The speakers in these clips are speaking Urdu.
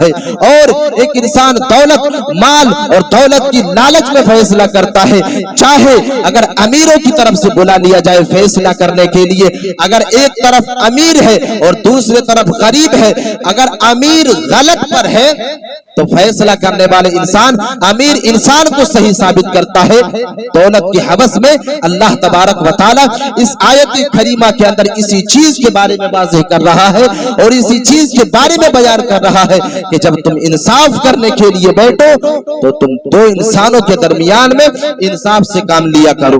ہے، اور ایک انسان دولت مال اور دولت کی لالچ میں فیصلہ کرتا ہے، چاہے اگر امیروں کی طرف سے بلا لیا جائے فیصلہ کرنے کے لیے، اگر ایک طرف امیر ہے اور دوسری طرف غریب ہے، اگر امیر غلط پر ہے تو فیصلہ کرنے والے انسان امیر انسان کو صحیح ثابت کرتا ہے۔ دولت کی حوث میں اللہ تبارک و تعالی اس آیت کریمہ کے اندر اسی چیز کے بارے میں واضح کر رہا ہے اور اسی چیز کے بارے میں بیان کر رہا ہے کہ جب تم انصاف کرنے کے لیے بیٹھو تو تم دو انسانوں کے درمیان میں انصاف سے کام لیا کرو۔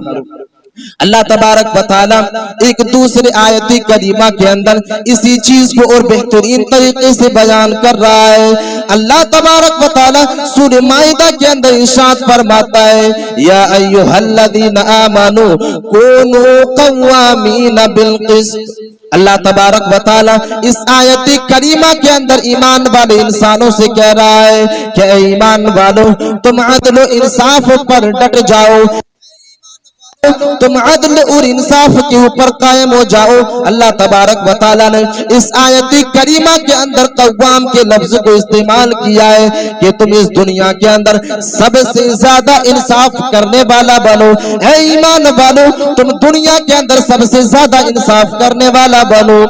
اللہ تبارک و تعالی ایک دوسرے آیت کریمہ کے اندر اسی چیز کو اور بہترین طریقے سے بیان کر رہا ہے۔ اللہ تبارک و تعالی سورہ مائدہ کے اندر ارشاد فرماتا ہے، یا ایھا الذین آمنوا کونوا قوامین بالقسط۔ اللہ تبارک و تعالی اس آیت کریمہ کے اندر ایمان والے انسانوں سے کہہ رہا ہے کہ اے ایمان والو، تم عدل و انصاف پر ڈٹ جاؤ، تم عدل اور انصاف کے اوپر قائم ہو جاؤ۔ اللہ تبارک و تعالی نے اس آیت کریمہ کے اندر قوام کے لفظ کو استعمال کیا ہے کہ تم اس دنیا کے اندر سب سے زیادہ انصاف کرنے والا بنو۔ اے ایمان والو، تم دنیا کے اندر سب سے زیادہ انصاف کرنے والا بنو۔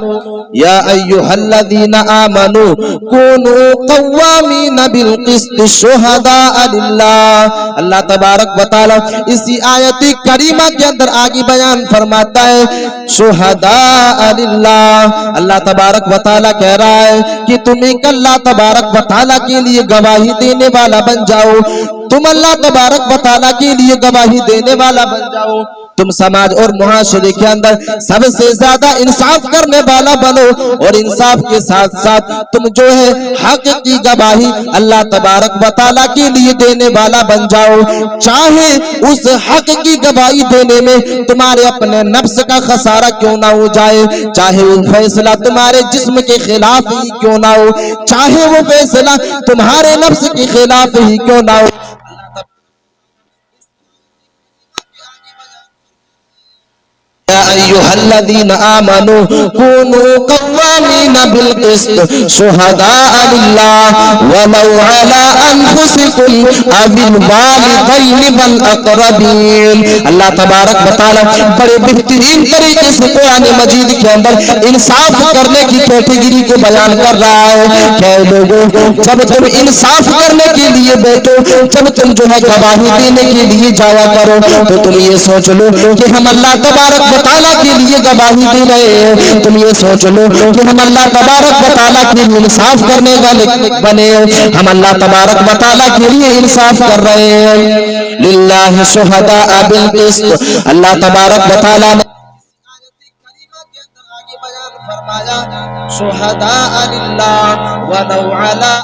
یا ایھا الذین آمنوا کونوا قوامین بالقسط شہداء للہ۔ اللہ تبارک و تعالی اسی آیت کریمہ کے اندر آگے بیان فرماتا ہے شہداء للہ۔ اللہ تبارک و تعالی کہہ رہا ہے کہ تم ایک اللہ تبارک و تعالی کے لیے گواہی دینے والا بن جاؤ، تم اللہ تبارک و تعالی کے لیے گواہی دینے والا بن جاؤ، تم سماج اور معاشرے کے اندر سب سے زیادہ انصاف کرنے والا بنو، اور انصاف کے ساتھ ساتھ تم جو ہے حق کی گواہی اللہ تبارک و تعالی کے لیے دینے والا بن جاؤ، چاہے اس حق کی گواہی دینے میں تمہارے اپنے نفس کا خسارہ کیوں نہ ہو جائے، چاہے وہ فیصلہ تمہارے جسم کے خلاف ہی کیوں نہ ہو، چاہے وہ فیصلہ تمہارے نفس کے خلاف ہی کیوں نہ ہو۔ یا ایھا الذین آمنوا کونوا قوامین بالقسط شہداء للہ ولو علی انفسکم او الوالدین والاقربین۔ اللہ تبارک و تعالی بڑے بہترین طریقے سے قرآن مجید کے اندر انصاف کرنے کی کیٹیگری کو بیان کر رہا ہے کہ لوگوں، جب تم انصاف کرنے کے لیے بیٹھو، جب تم جو ہے گواہی دینے کے لیے جایا کرو تو تم یہ سوچ لو کہ ہم اللہ تبارک و تعالیٰ کے لیے گواہی دے رہے ہیں، تم یہ سوچ لو کہ ہم اللہ تبارک و تعالیٰ کے لیے انصاف کرنے والے بنے، ہم اللہ تبارک و تعالیٰ کے لیے انصاف کر رہے ہیں۔ للہ شہداء بالقسط۔ اللہ تبارک و تعالیٰ نے شہداء للہ ولو علی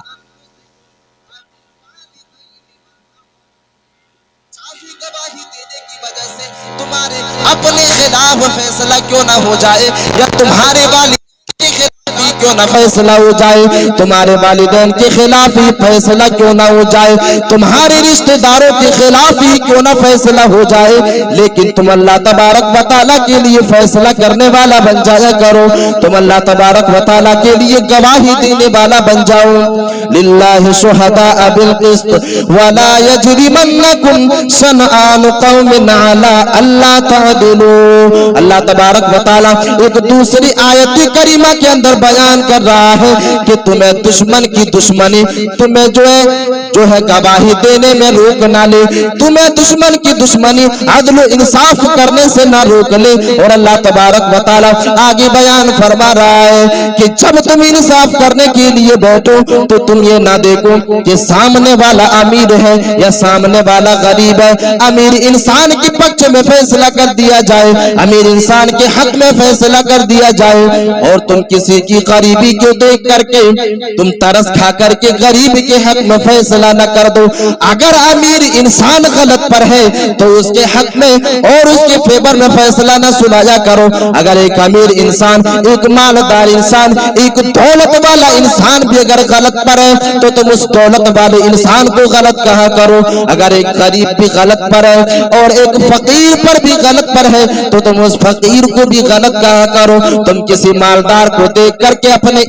تمہارے اپنے خلاف فیصلہ کیوں نہ ہو جائے، یا تمہارے والدین کے خلاف ہی کیوں نہ فیصلہ ہو جائے، تمہارے والدین کے خلاف ہی فیصلہ کیوں نہ ہو جائے، تمہارے رشتہ داروں کے خلاف ہی کیوں نہ فیصلہ ہو جائے، لیکن تم اللہ تبارک و تعالیٰ کے لیے فیصلہ کرنے والا بن جایا کرو، تم اللہ تبارک و تعالیٰ کے لیے گواہی دینے والا بن جاؤ۔ للہ شہداء بالقسط ولا یجرمنکم شنآن قوم علی اللہ تعدلوا۔ اللہ تبارک و تعالیٰ ایک دوسری آیت کریمہ کے اندر بیان کر رہا ہے کہ تمہیں دشمن کی دشمنی تمہیں جو ہے گواہی دینے میں روک نہ لے، تمہیں دشمن کی دشمنی عدل و انصاف کرنے سے نہ روک لے۔ اور اللہ تبارک و تعالیٰ آگے بیان فرما رہا ہے کہ جب تم انصاف کرنے کے لیے بیٹھو تو تم یہ نہ دیکھو کہ سامنے والا امیر ہے یا سامنے والا غریب ہے، امیر انسان کے پکش میں فیصلہ کر دیا جائے، امیر انسان کے حق میں فیصلہ کر دیا جائے، اور تم کسی کی غریبی کو دیکھ کر کے تم ترس کھا کر کے غریب کے حق میں فیصلہ نہ کر دو۔ اگر امیر انسان غلط پر ہے تو اس کے حق میں اور اس کے فیور میں فیصلہ نہ سنایا کرو۔ اگر ایک امیر انسان، ایک مالدار انسان، ایک دولت والا انسان بھی اگر غلط پر ہے تو تم اس دولت والے انسان کو غلط کہا کرو، اگر ایک غریب بھی غلط پر ہے اور ایک فقیر پر بھی غلط پر ہے تو تم اس فقیر کو بھی غلط کہا کرو۔ تم کسی مالدار کو دیکھ کر کے اپنے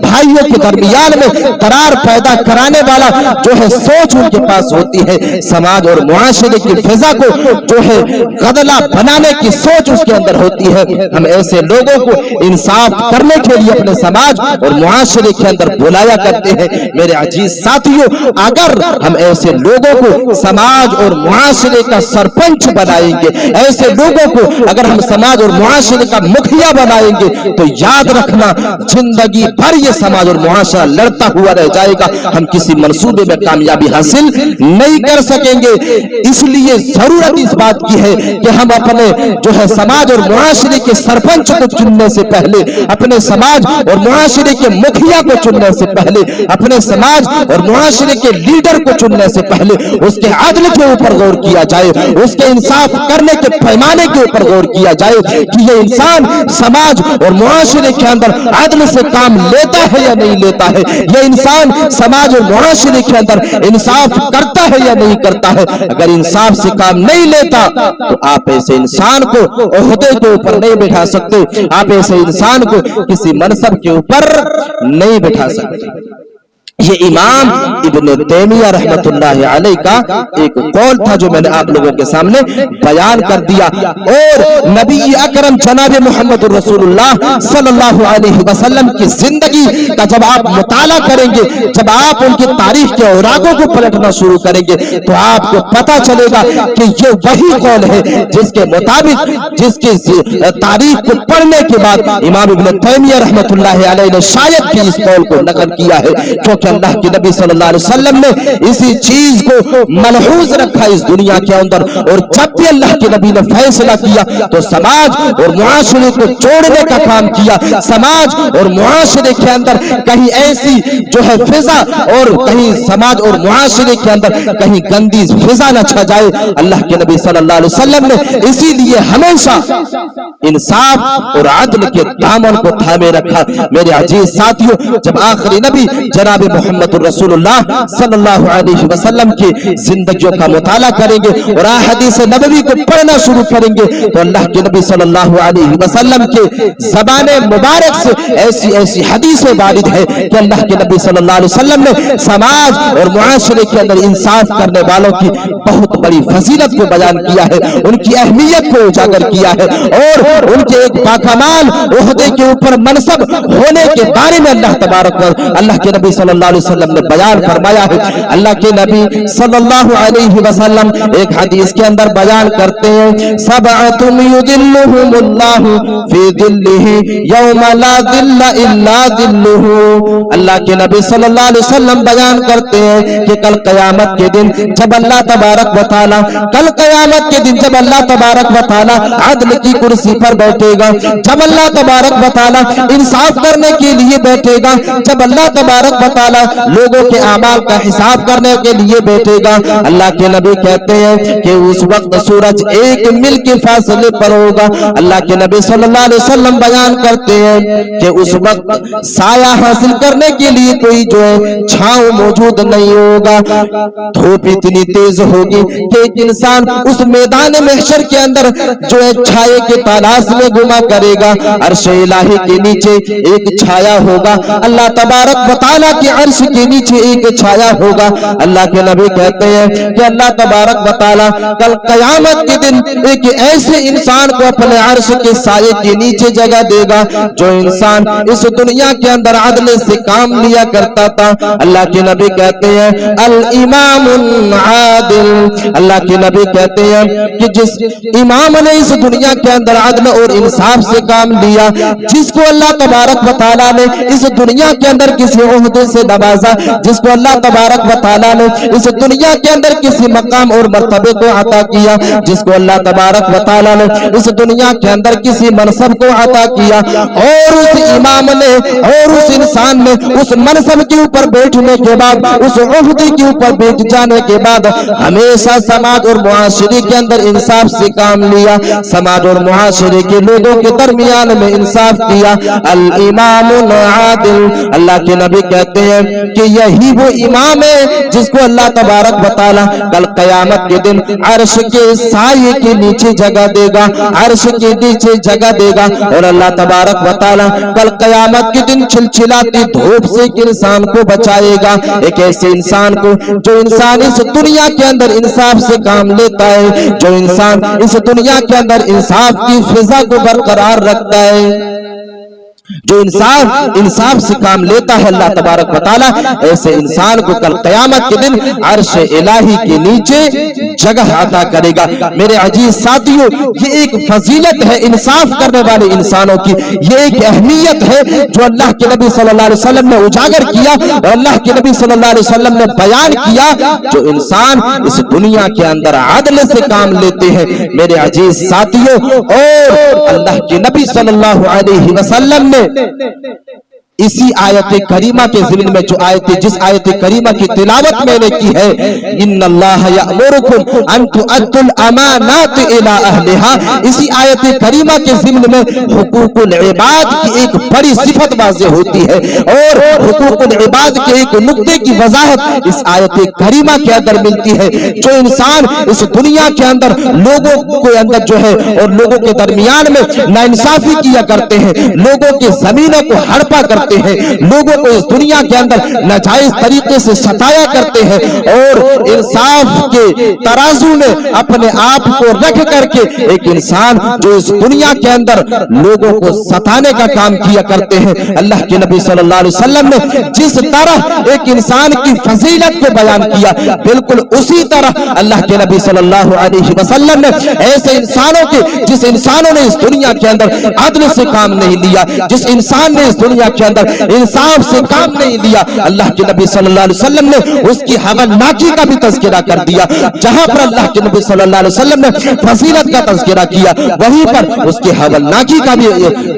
بھائیوں کے درمیان میں درار پیدا کرانے والا جو ہے سوچ ان کے پاس ہوتی ہے، سماج اور معاشرے کی فضا کو جو ہے غدلہ بنانے کی سوچ اس کے اندر ہوتی ہے۔ ہم ایسے لوگوں کو انصاف کرنے کے لیے اپنے سماج اور معاشرے کے اندر بلایا کرتے ہیں۔ میرے عزیز ساتھیوں، اگر ہم ایسے لوگوں کو سماج اور معاشرے کا سرپنچ بنائیں گے، ایسے لوگوں کو اگر ہم سماج اور معاشرے کا مکھیا بنائیں گے تو یاد رکھنا زندگی بھر یہ سماج اور معاشرہ لڑتا ہوا رہ جائے گا، ہم کسی منصوبے میں کامیابی حاصل نہیں کر سکیں گے۔ اس لیے ضرورت اس بات کی ہے کہ ہم اپنے جو ہے سماج اور معاشرے کے سرپنچ کو چننے سے پہلے، اپنے سماج اور معاشرے کے مکھیا کو چننے سے پہلے، اپنے سماج اور معاشرے کے لیڈر کو چننے سے پہلے اس کے عدل کے اوپر غور کیا جائے، اس کے انصاف کرنے کے پیمانے کے اوپر غور کیا جائے کہ یہ انسان سماج اور معاشرے کے اندر عدل سے کام لیتا ہے یا نہیں لیتا ہے، یہ انسان سماج اور معاشرے کے اندر انصاف کرتا ہے یا نہیں کرتا ہے۔ اگر انصاف سے کام نہیں لیتا تو آپ ایسے انسان کو عہدے کے اوپر نہیں بٹھا سکتے، آپ ایسے انسان کو کسی منصب کے اوپر نہیں بٹھا سکتے۔ یہ امام ابن تیمیہ رحمت اللہ علیہ کا ایک قول تھا جو میں نے آپ لوگوں کے سامنے بیان کر دیا۔ اور نبی اکرم جناب محمد رسول اللہ صلی اللہ علیہ وسلم کی زندگی کا جب آپ مطالعہ کریں گے، جب آپ ان کی تاریخ کے اوراقوں کو پلٹنا شروع کریں گے تو آپ کو پتا چلے گا کہ یہ وہی قول ہے جس کے مطابق، جس کی تاریخ کو پڑھنے کے بعد امام ابن تیمیہ رحمت اللہ علیہ نے شاید بھی اس قول کو نقل کیا ہے، کیونکہ اللہ کے نبی صلی اللہ علیہ وسلم نے اسی چیز کو ملحوظ رکھا اس دنیا کے اندر، اور جب بھی اللہ کے نبی نے فیصلہ کیا تو سماج اور معاشرے کو جوڑنے کا کام کیا۔ سماج اور معاشرے کے اندر کہیں ایسی جو ہے فضا اور کہیں سماج اور معاشرے کے اندر کہیں گندی فضا نہ چھا جائے، اللہ کے نبی صلی اللہ علیہ وسلم نے اسی لیے ہمیشہ انصاف اور عدل کے دامن کو تھامے رکھا۔ میرے عزیز ساتھیوں، جب آخری نبی جناب محمد رسول اللہ صلی اللہ علیہ وسلم کی زندگیوں کا مطالعہ کریں گے اور احادیث نبوی کو پڑھنا شروع کریں گے تو اللہ کے نبی صلی اللہ علیہ وسلم کے زبان مبارک سے ایسی ایسی حدیثیں وارد ہے کہ اللہ کے نبی صلی اللہ علیہ وسلم نے سماج اور معاشرے کے اندر انصاف کرنے والوں کی بہت بڑی فضیلت کو بیان کیا ہے، ان کی اہمیت کو اجاگر کیا ہے، اور ان کے ایک باکمال عہدے کے اوپر منصب ہونے کے بارے میں اللہ کے نبی صلی اللہ علیہ وسلم نے بیان فرمایا ہے۔ اللہ کے نبی صلی اللہ علیہ وسلم ایک حدیث کے اندر بیان کرتے ہیں، سبعۃ یظلھم اللہ فی ظلہ یوم لا ظل الا ظلہ۔ اللہ کے نبی صلی اللہ علیہ وسلم بیان کرتے ہیں کہ کل قیامت کے دن جب اللہ تبارک و تعالی جب اللہ تبارک و تعالی عدل کی کرسی پر بیٹھے گا، جب اللہ تبارک و تعالی انصاف کرنے کے لیے بیٹھے گا، جب اللہ تبارک و تعالی لوگوں کے اعمال کا حساب کرنے کے لیے بیٹھے گا، اللہ کے نبی کہتے ہیں کہ اس وقت سورج ایک میل کے فاصلے پر ہوگا۔ اللہ کے نبی صلی اللہ علیہ وسلم بیان کرتے ہیں کہ اس وقت سایہ حاصل کرنے کے لیے کوئی جو ہے چھاؤں موجود نہیں ہوگا، دھوپ اتنی تیز ہوگی کہ ایک انسان اس میدان محشر کے اندر جو ہے چھائے کے تلاش میں گھوما کرے گا۔ عرش الہی کے نیچے ایک چھایا ہوگا، اللہ تبارک و تعالیٰ کے عرش کے نیچے ایک چھایا ہوگا۔ اللہ کے نبی کہتے ہیں کہ اللہ تبارک و تعالیٰ کل قیامت کے دن ایک ایسے انسان کو اپنے عرش کے سائے کے نیچے جگہ دے گا جو انسان اس دنیا کے اندر عدل سے کام لیا کرتا تھا۔ اللہ کے نبی کہتے ہیں الامام العادل، اللہ کے نبی کہتے ہیں کہ جس امام نے اس دنیا کے اندر عدل اور انصاف سے کام لیا، جس کو اللہ تبارک و تعالیٰ نے اس دنیا کے اندر کسی عہدے سے نوازا، جس کو اللہ تبارک و تعالیٰ نے اس دنیا کے اندر کسی مقام اور مرتبے کو عطا کیا، جس کو اللہ تبارک و تعالیٰ نے اس دنیا کے اندر کسی منصب کو عطا کیا، اور اس امام نے اور اس انسان نے اس منصب کے اوپر بیٹھنے کے بعد، اس عہدے کے اوپر بیٹھ جانے کے بعد ہمیشہ سماج اور معاشرے کے اندر انصاف سے کام لیا، سماج اور معاشرے کے لوگوں کے درمیان میں انصاف کیا، الامام العادل۔ اللہ کے نبی کہتے ہیں کہ یہی وہ امام ہے جس کو اللہ تبارک و تعالی کل قیامت کے دن عرش کے سائے کے نیچے جگہ دے گا، عرش کے نیچے جگہ دے گا، اور اللہ تبارک و تعالی کل قیامت کے دن چلچلاتی دھوپ سے ایک انسان کو بچائے گا، ایک ایسے انسان کو جو انسان اس دنیا کے اندر انصاف سے کام لیتا ہے، جو انسان اس دنیا کے اندر انصاف کی فضا کو برقرار رکھتا ہے، جو انصاف سے کام لیتا ہے، اللہ تبارک و تعالی ایسے انسان کو کل قیامت کے دن عرش الہی کے نیچے جگہ عطا کرے گا۔ میرے عزیز ساتھیوں، یہ ایک فضیلت ہے انصاف کرنے والے انسانوں کی، یہ ایک اہمیت ہے جو اللہ کے نبی صلی اللہ علیہ وسلم نے اجاگر کیا اور اللہ کے نبی صلی اللہ علیہ وسلم نے بیان کیا۔ جو انسان اس دنیا کے اندر عدل سے کام لیتے ہیں میرے عزیز ساتھیوں، اور اللہ کے نبی صلی اللہ علیہ وسلم اسی آیت کریمہ کے ضمن میں جو جس آیت کریمہ کی تلاوت میں نے کی ہے، ان اللہ یأمرکم ان تؤدوا الامانات الی اہلها، اسی آیت کریمہ کے ضمن میں حقوق العباد کی ایک بڑی صفت واضح ہوتی ہے، اور حقوق العباد کے ایک نقطے کی وضاحت اس آیت کریمہ کے اندر ملتی ہے۔ جو انسان اس دنیا کے اندر لوگوں کے اندر جو ہے اور لوگوں کے درمیان میں ناانصافی کیا کرتے ہیں، لوگوں کے زمینوں کو ہڑپا کرتے ہیں، لوگوں کو اس دنیا کے اندر ناجائز طریقے سے ستایا کرتے ہیں، اور انصاف کے ترازو میں اپنے آپ کو رکھ کر کے ایک انسان جو اس دنیا کے اندر لوگوں کو ستانے کا کام کیا کرتے ہیں، اللہ کے نبی صلی اللہ علیہ وسلم نے جس طرح ایک انسان کی فضیلت کو بیان کیا، بالکل اسی طرح اللہ کے نبی صلی اللہ علیہ وسلم نے ایسے انسانوں کے جس انسانوں نے اس دنیا کے اندر عدل سے کام نہیں لیا، جس انسان نے اس دنیا کے اندر انصاف سے کام نہیں لیا، اللہ کے نبی صلی اللہ علیہ وسلم نے اس کی حولناکی کا بھی تذکرہ کر دیا۔ جہاں پر اللہ کے نبی صلی اللہ علیہ وسلم نے فضیلت کا تذکرہ کیا، وہیں پر اس کی حولناکی کا بھی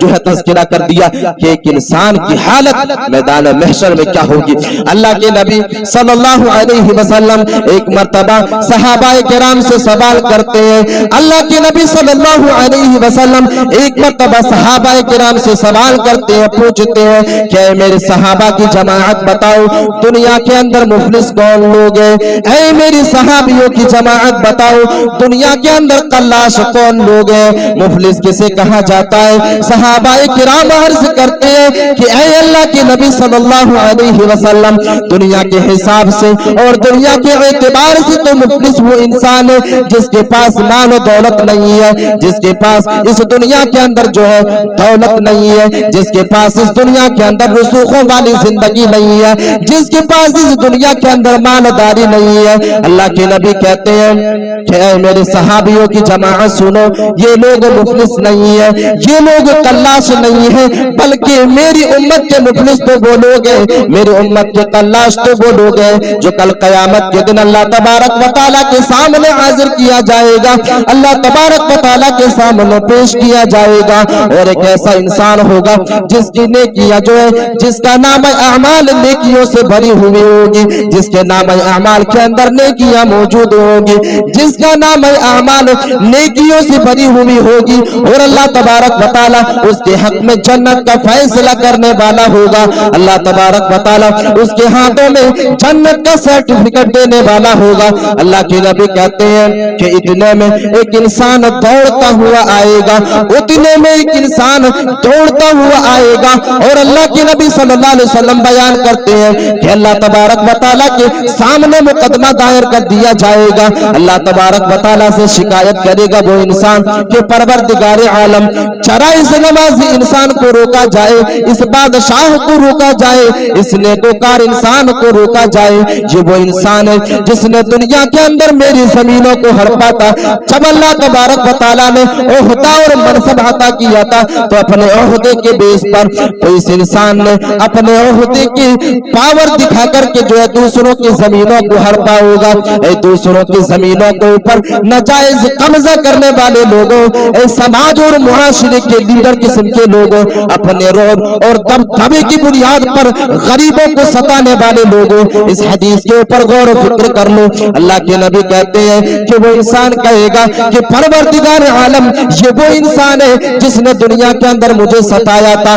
جو ہے تذکرہ کر دیا کہ ایک انسان کی حالت میدان محشر میں کیا ہوگی۔ اللہ کے نبی صلی اللہ علیہ وسلم ایک مرتبہ صحابہ کرام سے سوال کرتے ہیں، اللہ کے نبی صلی اللہ علیہ وسلم ایک مرتبہ صحابہ کرام سے سوال کرتے ہیں، پوچھتے ہیں کہ اے میرے صحابہ کی جماعت بتاؤ دنیا کے اندر مفلس کون لوگ ہیں، اے میری صحابیوں کی جماعت بتاؤ دنیا کے اندر قلاش کون لوگ ہیں، مفلس کسے کہا جاتا ہے۔ صحابہ کرام عرض کرتے ہیں کہ اے اللہ کے نبی صلی اللہ علیہ وسلم، دنیا کے حساب سے اور دنیا کے اعتبار سے تو مفلس وہ انسان ہے جس کے پاس مال و دولت نہیں ہے، جس کے پاس اس دنیا کے اندر جو ہے دولت نہیں ہے، جس کے پاس اس دنیا کے اندر رسوخوں والی زندگی نہیں ہے، جس کے پاس اس دنیا کے اندر مالداری نہیں ہے۔ اللہ کے نبی کہتے ہیں کہ اے میرے صحابیوں کی جماعت سنو، یہ لوگ مفلس نہیں ہے، یہ لوگ قلاش نہیں ہے، بلکہ میری امت کے مفلس تو وہ لوگ ہیں، میری امت کے قلاش تو وہ لوگ ہیں جو کل قیامت کے دن اللہ تبارک و تعالیٰ کے سامنے حاضر کیا جائے گا، اللہ تبارک و تعالیٰ کے سامنے پیش کیا جائے گا، اور ایک ایسا انسان ہوگا جس کی نیکیاں جو ہے، جس کا نام اعمال نیکیوں سے بھری ہوئی ہوگی، جس کے نام اعمال کے اندر نیکیاں موجود ہوگی، جس کا نام اعمال نیکیوں سے بھری ہوئی ہوگی، اور اللہ تبارک و تعالیٰ اس کے حق میں جنت کا فیصلہ کرنے والا ہوگا، اللہ تبارک و تعالیٰ اس کے ہاتھوں میں جنت کا سرٹیفکیٹ دینے والا ہوگا۔ اللہ کے نبی کہتے ہیں کہ اتنے میں ایک انسان دوڑتا ہوا آئے گا، اتنے میں ایک انسان دوڑتا ہوا آئے گا، اور اللہ کے نبی صلی اللہ علیہ وسلم بیان کرتے ہیں کہ اللہ تبارک و تعالیٰ کے سامنے مقدمہ دائر کر دیا جائے گا، اللہ تبارک و تعالیٰ سے شکایت کرے گا وہ انسان کہ پروردگار عالم، چرائز نمازی انسان کو روکا جائے، اس بادشاہ کو روکا جائے، اس نیکوکار انسان کو روکا جائے، یہ وہ انسان ہے جس نے دنیا کے اندر میری زمینوں کو ہڑپا تھا، جب اللہ تبارک و تعالیٰ نے عہدہ اور منصب عطا کیا تھا تو اپنے عہدے کے بیس پر تو اس انسان نے اپنے عہدے کی پاور دکھا کر کے جو ہے دوسروں کی زمینوں کو ہڑپا ہوگا۔ اے دوسروں کی زمینوں کے اوپر ناجائز قبضہ کرنے والے لوگوں، اے سماج اور معاشرے کے لیڈر قسم کے لوگوں، اپنے رعب اور دبدبے کی بنیاد پر غریبوں کو ستانے والے لوگوں، اس حدیث کے اوپر غور و فکر کر لو۔ اللہ کے نبی کہتے ہیں کہ وہ انسان کہے گا کہ پروردگار عالم، یہ وہ انسان ہے جس نے دنیا کے اندر مجھے ستایا تھا،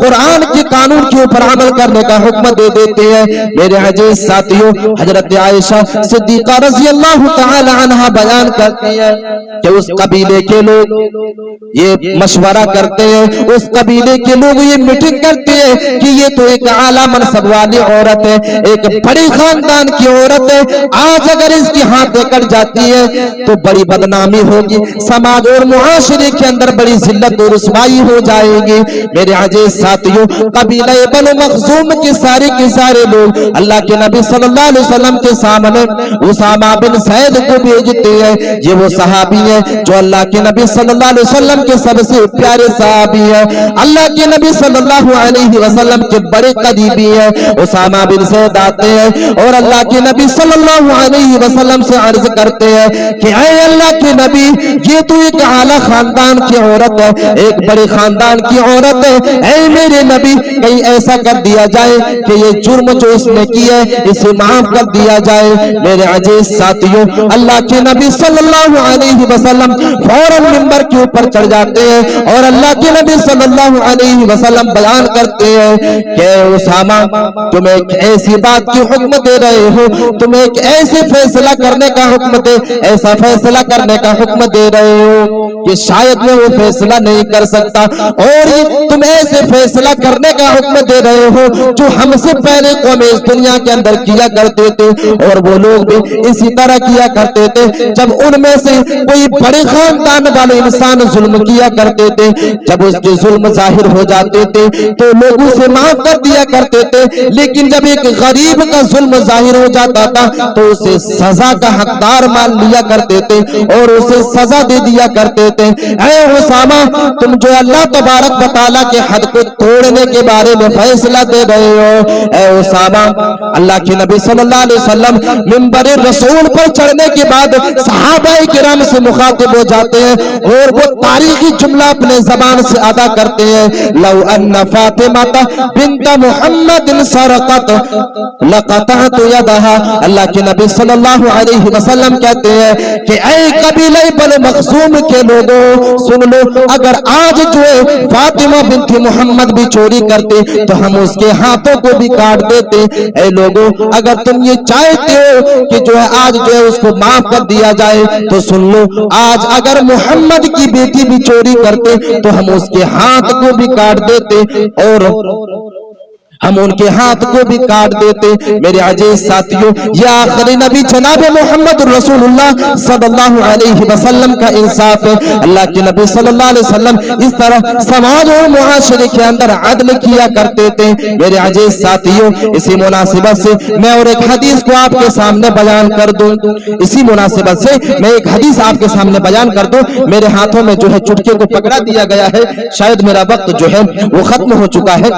قرآن کے قانون کے اوپر عمل کرنے کا حکم دے دیتے ہیں۔ میرے عزیز ساتھیوں، حضرت عائشہ صدیقہ رضی اللہ تعالی عنہا بیان کرتی ہیں کہ اس قبیلے کے لوگ یہ مشورہ کرتے ہیں، اس قبیلے کے لوگ یہ میٹنگ کرتے ہیں کہ یہ تو ایک اعلیٰ منصب والی عورت ہے، ایک بڑی خاندان کی عورت ہے، آج اگر اس کی ہاتھ کٹ جاتی ہے تو بڑی بدنامی ہوگی، سماج اور معاشرے کے اندر بڑی ذلت اور رسوائی ہو جائے گی۔ میرے عزیز ساتھیوں، قبیلہ بنو مخزوم کے سارے لوگ اللہ کے نبی صلی اللہ علیہ وسلم کے سامنے اسامہ بن زید کو بھیجتے ہیں۔ یہ وہ صحابی ہے جو اللہ کے نبی صلی اللہ علیہ وسلم کے سب سے پیارے صحابی ہے، اللہ کے نبی صلی اللہ علیہ وسلم کے بڑے قریبی ہے۔ اسامہ بن زید آتے ہیں اور اللہ کے نبی صلی اللہ علیہ وسلم سے عرض کرتے ہیں کہ اے اللہ کے نبی، یہ تو ایک اعلیٰ خاندان کی عورت ہے، ایک بڑے خاندان کی عورت ہے، اے میرے نبی کہیں ایسا کر دیا جائے کہ یہ جرم جو اس نے کیا ہے اسے معاف کر دیا جائے۔ میرے عزیز ساتھیوں، اللہ کے نبی صلی اللہ علیہ وسلم فوراً منبر کے اوپر چڑھ جاتے ہیں اور اللہ کے نبی صلی اللہ علیہ وسلم بیان کرتے ہیں کہ اسامہ، تم ایک ایسی بات کی حکم دے رہے ہو، تم ایک ایسے فیصلہ کرنے کا حکم ایسا فیصلہ کرنے کا حکم دے رہے ہو کہ شاید میں وہ فیصلہ نہیں کر سکتا، اور تم ایسے فیصلہ کرنے کا حکم دے رہے ہو جو ہم سے پہلے قوم اس دنیا کے اندر کیا کرتے تھے، اور وہ لوگ بھی اسی طرح کیا کرتے تھے۔ جب ان میں سے کوئی بڑے خاندان والے انسان ظلم کیا کرتے تھے، جب اس کے ظلم ظاہر ہو جاتے تھے تو لوگ اسے معاف کر دیا کرتے تھے، لیکن جب ایک غریب کا ظلم ظاہر ہو جاتا تھا تو اسے سزا کا حقدار مان لیا کرتے تھے اور اسے سزا دے دیا کرتے تھے۔ اے اسامہ، تم جو اللہ تبارک و تعالیٰ کے حد کو توڑنے کے بارے میں فیصلہ دے رہے ہو، اے اسامہ، اللہ کے نبی صلی اللہ علیہ وسلم منبر رسول پر چڑھنے کے بعد صحابہ کرام سے مخاطب ہو جاتے ہیں اور وہ تاریخی جملہ اپنے زبان سے ادا کرتے ہیں، لو ان فاطمہ بنت محمد سرقت لقطعت یدها۔ اللہ کے نبی صلی اللہ علیہ وسلم کہتے ہیں کہ اے قبیلہ بنو مخزوم کے لوگوں، سن لو، اگر آج جو ہے فاطمہ بنت محمد بھی چوری کرتے تو ہم اس کے ہاتھوں کو بھی کاٹ دیتے۔ اے لوگوں، اگر تم یہ چاہتے ہو کہ جو ہے آج جو ہے اس کو معاف کر دیا جائے تو سن لو، آج اگر محمد کی بیٹی بھی چوری کرتے تو ہم اس کے ہاتھ کو بھی کاٹ دیتے اور ہم ان کے ہاتھ کو بھی کاٹ دیتے۔ میرے عزیز ساتھیوں، یہ آخری نبی جناب محمد رسول اللہ صلی اللہ علیہ وسلم کا انصاف ہے۔ اللہ کے نبی صلی اللہ علیہ وسلم اس طرح سماج اور معاشرے کے اندر عدل کیا کرتے تھے۔ میرے عزیز ساتھیوں، اسی مناسبت سے میں اور ایک حدیث کو آپ کے سامنے بیان کر دوں، اسی مناسبت سے میں ایک حدیث آپ کے سامنے بیان کر دوں۔ میرے ہاتھوں میں جو ہے چٹکے کو پکڑا دیا گیا ہے، شاید میرا وقت جو ہے وہ ختم ہو چکا ہے۔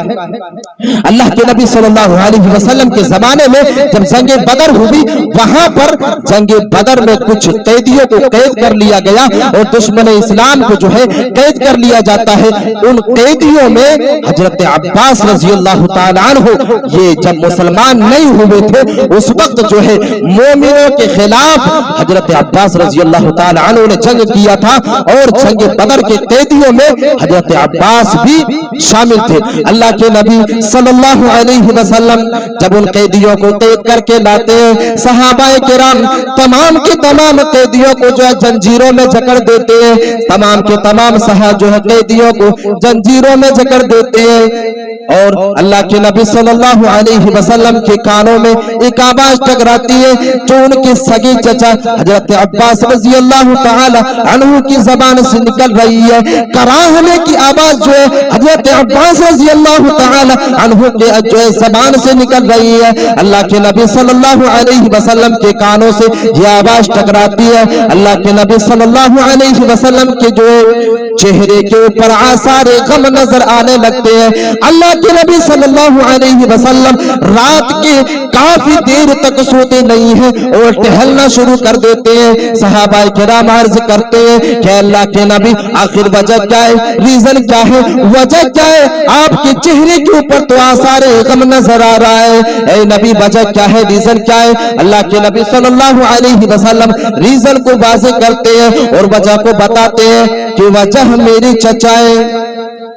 اللہ کے نبی صلی اللہ علیہ وسلم کے زمانے میں جب جنگ بدر ہوئی، وہاں پر جنگ بدر میں کچھ قیدیوں کو قید کر لیا گیا اور دشمن اسلام کو جو ہے قید کر لیا جاتا ہے۔ ان قیدیوں میں حضرت عباس رضی اللہ تعالیٰ عنہ، یہ جب مسلمان نہیں ہوئے تھے اس وقت جو ہے مومنوں کے خلاف حضرت عباس رضی اللہ تعالیٰ عنہ نے جنگ کیا تھا، اور جنگ بدر کے قیدیوں میں حضرت عباس بھی شامل تھے۔ اللہ کے نبی صلی اللہ علیہ وسلم جب ان قیدیوں کو قید کر کے لاتے ہیں، صحابہ کرام تمام کے تمام قیدیوں کو جو ہے جنجیروں میں جکڑ دیتے ہیں، تمام کے تمام جو ہے قیدیوں کو جنجیروں میں جکڑ دیتے ہیں، اور اللہ کے نبی صلی اللہ علیہ وسلم کے کانوں میں ایک آواز ٹکراتی ہے جو ان کے سگے چچا حضرت عباس رضی اللہ تعالی عنہ کی زبان سے نکل رہی ہے۔ کراہنے کی آواز جو ہے حضرت عباس رضی اللہ تعالی عنہ کے جو ہے زبان سے نکل رہی ہے۔ اللہ کے نبی صلی اللہ علیہ وسلم کے کانوں سے یہ آواز ٹکراتی ہے۔ اللہ کے نبی صلی اللہ علیہ وسلم کے جو چہرے کے اوپر آثار غم نظر آنے لگتے ہیں۔ اللہ کے نبی صلی اللہ علیہ وسلم رات کے کافی دیر تک سوتے نہیں ہیں اور ٹہلنا شروع کر دیتے ہیں۔ صحابہ کرام عرض کرتے ہیں کہ اللہ کے نبی آخر وجہ کیا ہے، ریزن کیا ہے، وجہ کیا ہے؟ آپ کے چہرے کے اوپر تو آثار غم نظر آ رہا ہے، اے نبی وجہ کیا ہے، ریزن کیا ہے؟ اللہ کے نبی صلی اللہ علیہ وسلم ریزن کو واضح کرتے ہیں اور وجہ کو بتاتے ہیں کہ وجہ میری چچا ہے،